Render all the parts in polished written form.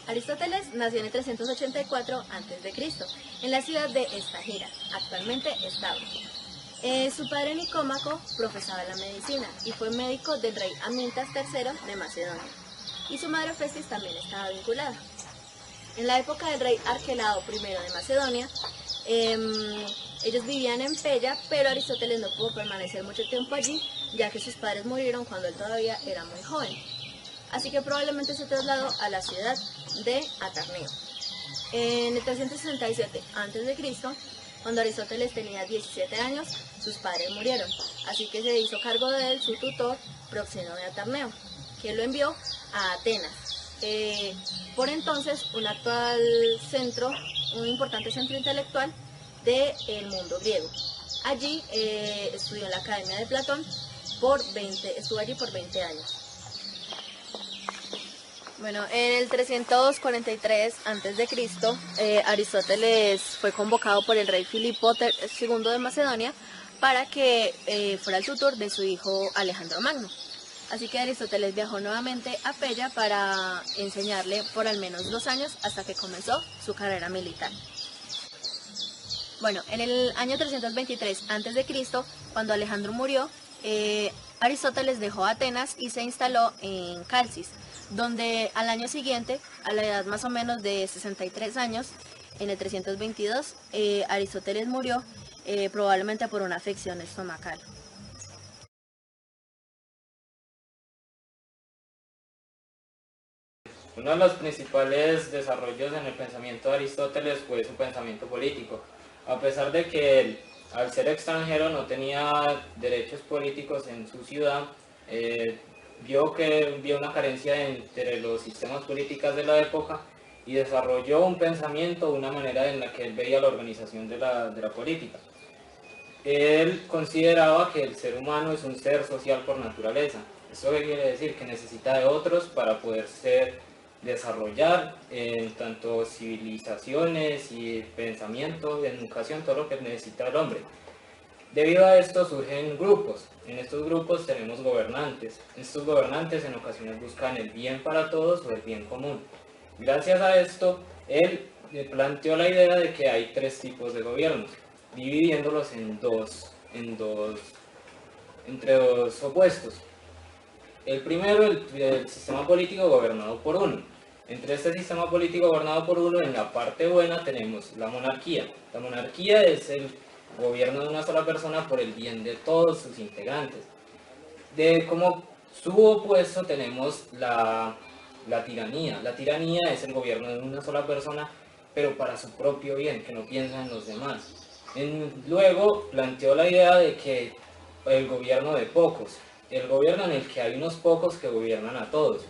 Aristóteles nació en el 384 a.C. en la ciudad de Estagira, actualmente Estauro. Su padre Nicómaco profesaba la medicina y fue médico del rey Amintas III de Macedonia, y su madre Festis también estaba vinculada. En la época del rey Arquelao I de Macedonia, ellos vivían en Pella, pero Aristóteles no pudo permanecer mucho tiempo allí, ya que sus padres murieron cuando él todavía era muy joven. Así que probablemente se trasladó a la ciudad de Atarneo. En el 367 a.C., cuando Aristóteles tenía 17 años, sus padres murieron, así que se hizo cargo de él su tutor, Proxeno de Atarneo, que lo envió a Atenas. Por entonces, un importante centro intelectual del mundo griego. Allí estudió en la Academia de Platón estuvo allí por 20 años. Bueno, en el 343 a.C., Aristóteles fue convocado por el rey Filipo II de Macedonia para que fuera el tutor de su hijo Alejandro Magno. Así que Aristóteles viajó nuevamente a Pella para enseñarle por al menos 2 años hasta que comenzó su carrera militar. Bueno, en el año 323 a.C., cuando Alejandro murió, Aristóteles dejó Atenas y se instaló en Calcis, donde al año siguiente, a la edad más o menos de 63 años, en el 322, Aristóteles murió probablemente por una afección estomacal. Uno de los principales desarrollos en el pensamiento de Aristóteles fue su pensamiento político. A pesar de que él, al ser extranjero, no tenía derechos políticos en su ciudad, vio una carencia entre los sistemas políticos de la época y desarrolló un pensamiento, una manera en la que él veía la organización de la política. Él consideraba que el ser humano es un ser social por naturaleza. ¿Esto qué quiere decir? Que necesita de otros para poderse desarrollar en tanto civilizaciones y pensamiento, educación, todo lo que necesita el hombre. Debido a esto surgen grupos. En estos grupos tenemos gobernantes. Estos gobernantes en ocasiones buscan el bien para todos o el bien común. Gracias a esto, él planteó la idea de que hay 3 tipos de gobiernos, dividiéndolos entre dos opuestos. El primero, el sistema político gobernado por uno. Entre este sistema político gobernado por uno, en la parte buena tenemos la monarquía. La monarquía es el gobierno de una sola persona por el bien de todos sus integrantes. Como su opuesto tenemos la tiranía. La tiranía es el gobierno de una sola persona, pero para su propio bien, que no piensa en los demás. Luego planteó la idea de que el gobierno de pocos, el gobierno en el que hay unos pocos que gobiernan a todos.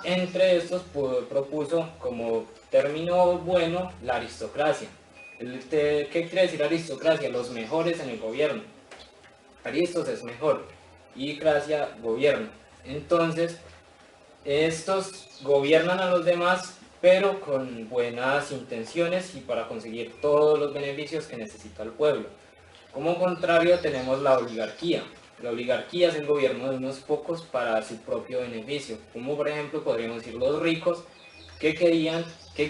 Entre estos propuso como término bueno la aristocracia. ¿Qué quiere decir aristocracia? Los mejores en el gobierno. Aristos es mejor y Cracia gobierna. Entonces, estos gobiernan a los demás, pero con buenas intenciones y para conseguir todos los beneficios que necesita el pueblo. Como contrario tenemos la oligarquía. La oligarquía es el gobierno de unos pocos para su propio beneficio, como por ejemplo podríamos decir los ricos que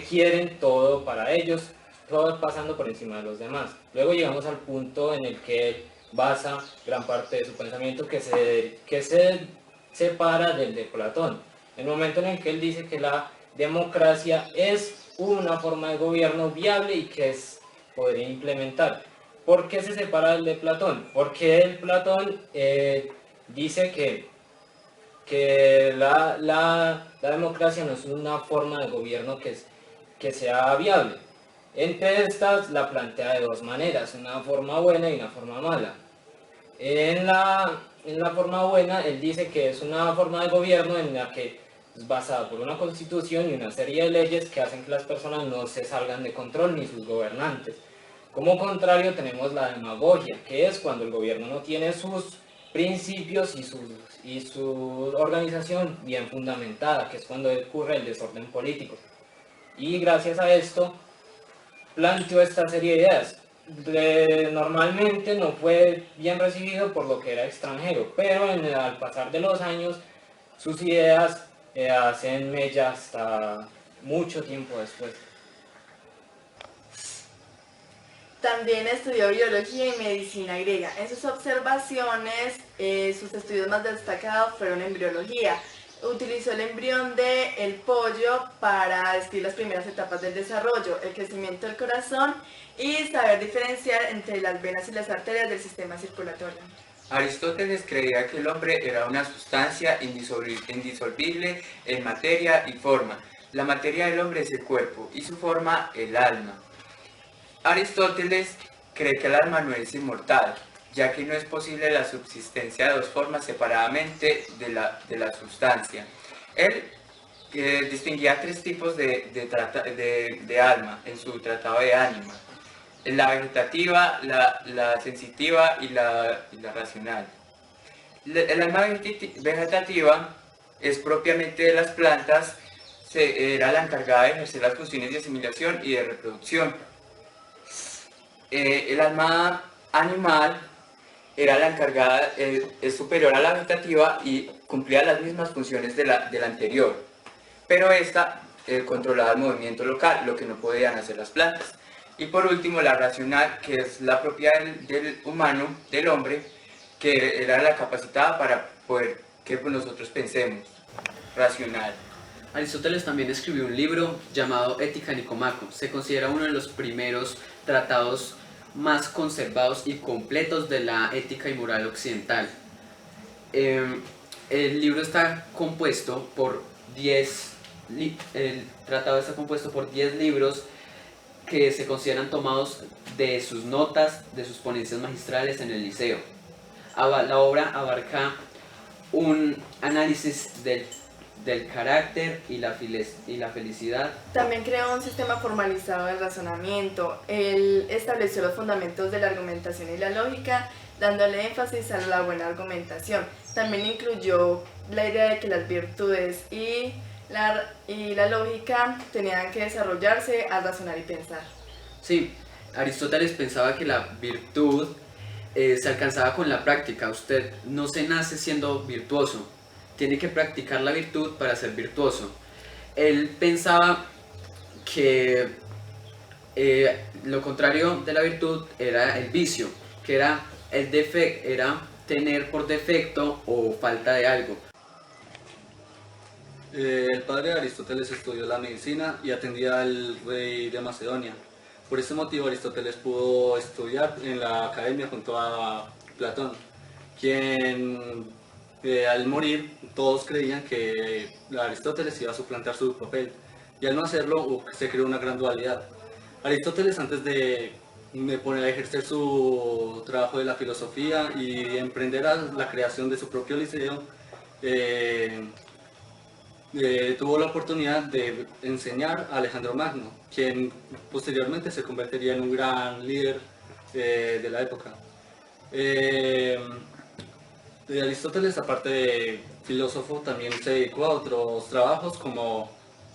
quieren todo para ellos, todo pasando por encima de los demás. Luego llegamos al punto en el que él basa gran parte de su pensamiento que se separa del de Platón. El momento en el que él dice que la democracia es una forma de gobierno viable y que podría implementar. ¿Por qué se separa del de Platón? Porque el Platón dice que la democracia no es una forma de gobierno que sea viable. Entre estas la plantea de 2 maneras, una forma buena y una forma mala. En la forma buena, él dice que es una forma de gobierno en la que es basada por una constitución y una serie de leyes que hacen que las personas no se salgan de control ni sus gobernantes. Como contrario tenemos la demagogia, que es cuando el gobierno no tiene sus principios y su organización bien fundamentada, que es cuando ocurre el desorden político. Y gracias a esto planteó esta serie de ideas. Normalmente no fue bien recibido por lo que era extranjero, pero al pasar de los años sus ideas hacen mella hasta mucho tiempo después. También estudió biología y medicina griega. En sus observaciones, sus estudios más destacados fueron en embriología. Utilizó el embrión del pollo para describir las primeras etapas del desarrollo, el crecimiento del corazón y saber diferenciar entre las venas y las arterias del sistema circulatorio. Aristóteles creía que el hombre era una sustancia indisoluble en materia y forma. La materia del hombre es el cuerpo y su forma el alma. Aristóteles cree que el alma no es inmortal, ya que no es posible la subsistencia de dos formas separadamente de la sustancia. Él distinguía tres tipos de alma en su tratado de ánima: la vegetativa, la sensitiva y la racional. El alma vegetativa es propiamente de las plantas, era la encargada de ejercer las funciones de asimilación y de reproducción. El alma animal era la encargada, es superior a la vegetativa y cumplía las mismas funciones de la anterior, pero esta controlaba el movimiento local, lo que no podían hacer las plantas. Y por último, la racional, que es la propiedad del humano, del hombre, que era la capacitada para poder que nosotros pensemos, racional. Aristóteles también escribió un libro llamado Ética Nicomaco. Se considera uno de los primeros tratados más conservados y completos de la ética y moral occidental. El libro está compuesto por 10 libros que se consideran tomados de sus notas, de sus ponencias magistrales en el liceo. La obra abarca un análisis del carácter y la felicidad. También creó un sistema formalizado de razonamiento. Él estableció los fundamentos de la argumentación y la lógica, dándole énfasis a la buena argumentación. También incluyó la idea de que las virtudes y la lógica tenían que desarrollarse al razonar y pensar. Sí, Aristóteles pensaba que la virtud se alcanzaba con la práctica. Usted no se nace siendo virtuoso, tiene que practicar la virtud para ser virtuoso. Él pensaba que lo contrario de la virtud era el vicio, que era tener por defecto o falta de algo. El padre de Aristóteles estudió la medicina y atendía al rey de Macedonia. Por ese motivo Aristóteles pudo estudiar en la academia junto a Platón, quien al morir todos creían que Aristóteles iba a suplantar su papel, y al no hacerlo se creó una gran dualidad. Aristóteles, antes de poner a ejercer su trabajo de la filosofía y emprender la creación de su propio liceo, tuvo la oportunidad de enseñar a Alejandro Magno, quien posteriormente se convertiría en un gran líder de la época. Aristóteles, aparte de filósofo, también se dedicó a otros trabajos, como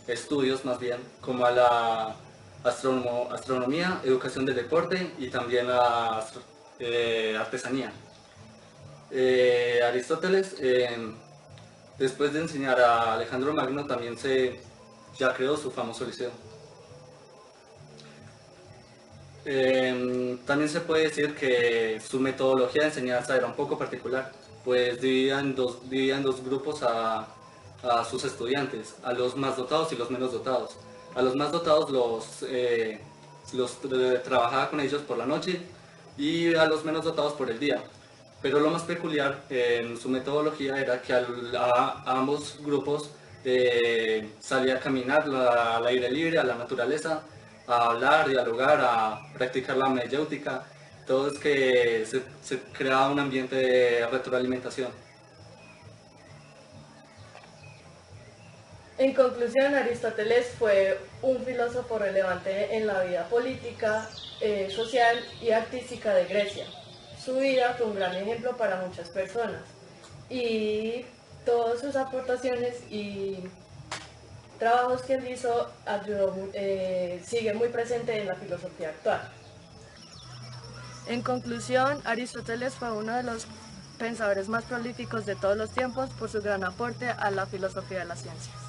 estudios más bien, como a la astronomía, educación del deporte y también la artesanía. Aristóteles, después de enseñar a Alejandro Magno, también ya creó su famoso liceo. También se puede decir que su metodología de enseñanza era un poco particular, pues dividía en dos grupos a sus estudiantes, a los más dotados y los menos dotados. A los más dotados trabajaba con ellos por la noche y a los menos dotados por el día. Pero lo más peculiar en su metodología era que a ambos grupos salía a caminar al aire libre, a la naturaleza, a hablar, dialogar, a practicar la mayéutica. Todo es que se creaba un ambiente de retroalimentación. En conclusión, Aristóteles fue un filósofo relevante en la vida política, social y artística de Grecia. Su vida fue un gran ejemplo para muchas personas y todas sus aportaciones y trabajos que él hizo sigue muy presente en la filosofía actual. En conclusión, Aristóteles fue uno de los pensadores más prolíficos de todos los tiempos por su gran aporte a la filosofía de las ciencias.